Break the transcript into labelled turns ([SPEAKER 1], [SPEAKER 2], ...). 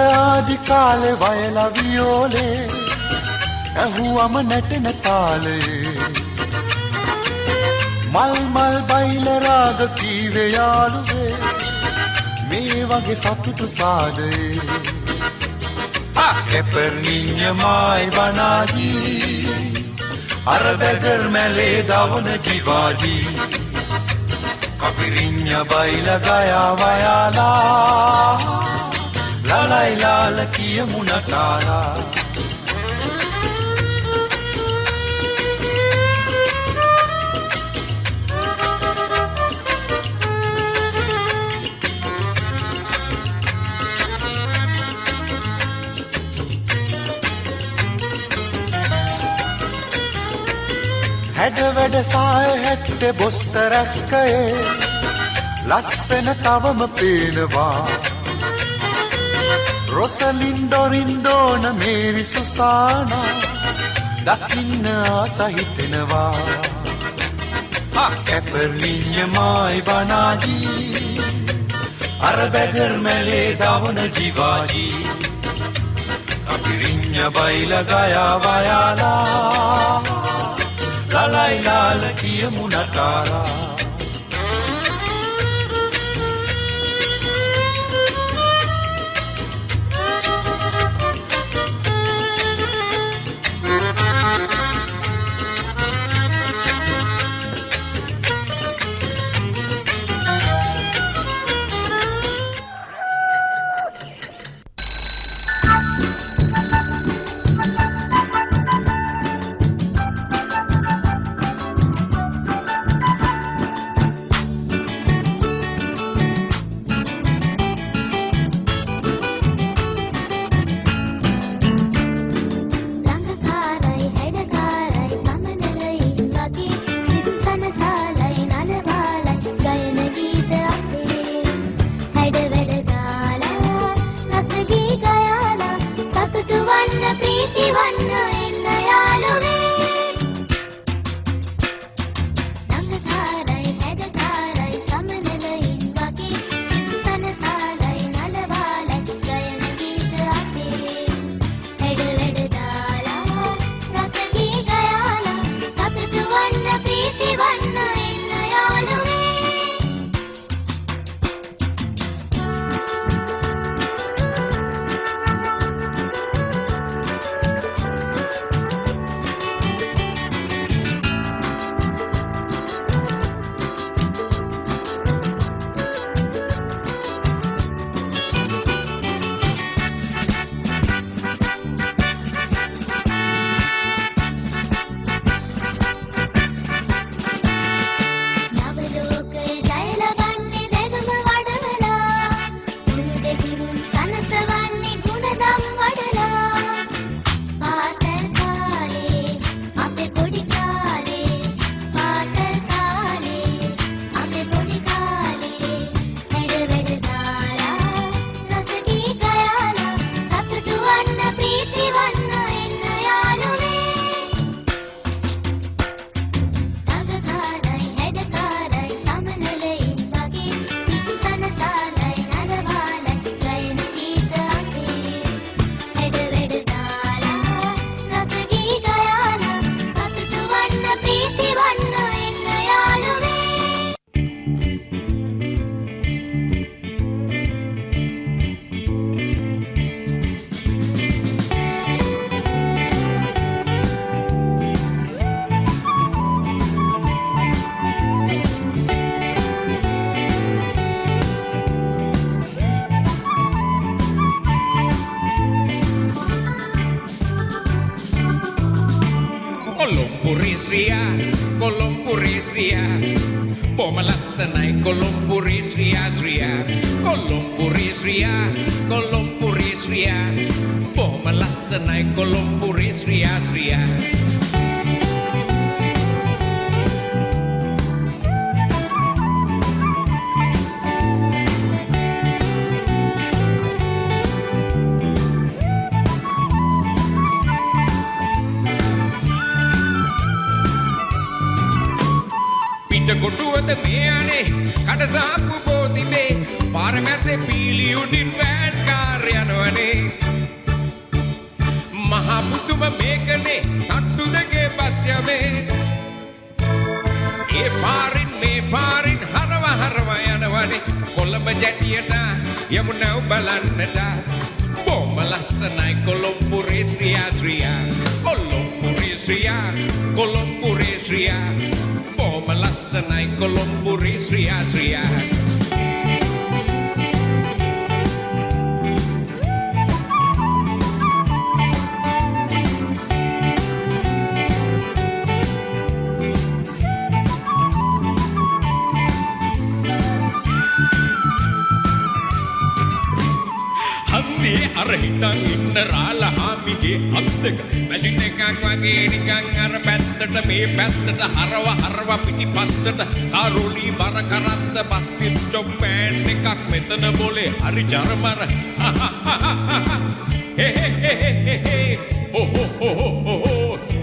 [SPEAKER 1] ආදි කාලේ වයලා වියෝලේ ඇහුවම නැටෙන තාලේ මල් මල් බයිල රාග කීවේ යාළුවේ මේ වගේ සතුටු සාදේ Caperninha mai banaji Arabegar mele davana jivaji Capirinha baila gaya vayala La la la la kiya munatala හැඩ වැඩ සාය හැට්ටේ බොස්තරක්කයේ ලස්සන තවම පේනවා රොසලින්ඩොරින්දෝන මේරි සුසානා දකින්න ආසහිතෙනවා කැපර්ලින්ය මායි බනාජී අරබැගර් මැලේ දවන ජීවාජී කපිරින්ය බයිල ගයා වයාලා Lalailala kiya munatara
[SPEAKER 2] Kolompurisria Boma lassanai kolompurisria Kolompurisria Kolompurisria Boma lassanai kolompurisria කොටුවද මෙයානේ කඩසාප්පු බෝතිබේ පාර මැද්දේ පීලි උඩින් van car යනවනේ පුදුම මේකනේ තට්ටු දෙකේ බස් යමේ ඒ පාරින් මේ පාරින් හරව යනවනේ කොළඹ ජැටියට යමුනව බලන්නට බොම ලස්සනයි කොළඹ රේස්රියා ශ්‍රියා කොළඹ රේස්රියා කොළඹ රේස්රියා බොම ලස්සනයි කොළඹ රේස්රියා ශ්‍රියා අර හිටන් ඉන්න රාලහාමිගේ අත් දෙක මැෂින් එකක් වගේ නිකන් අර පැත්තට මේ පැත්තට හරව පිටිපස්සට කාරුලි බර කරත්ත බස්පිට් චොප් පෑන් එකක් මෙතන බොලේ හරි ජරමර හේ හෝ හෝ හෝ හෝ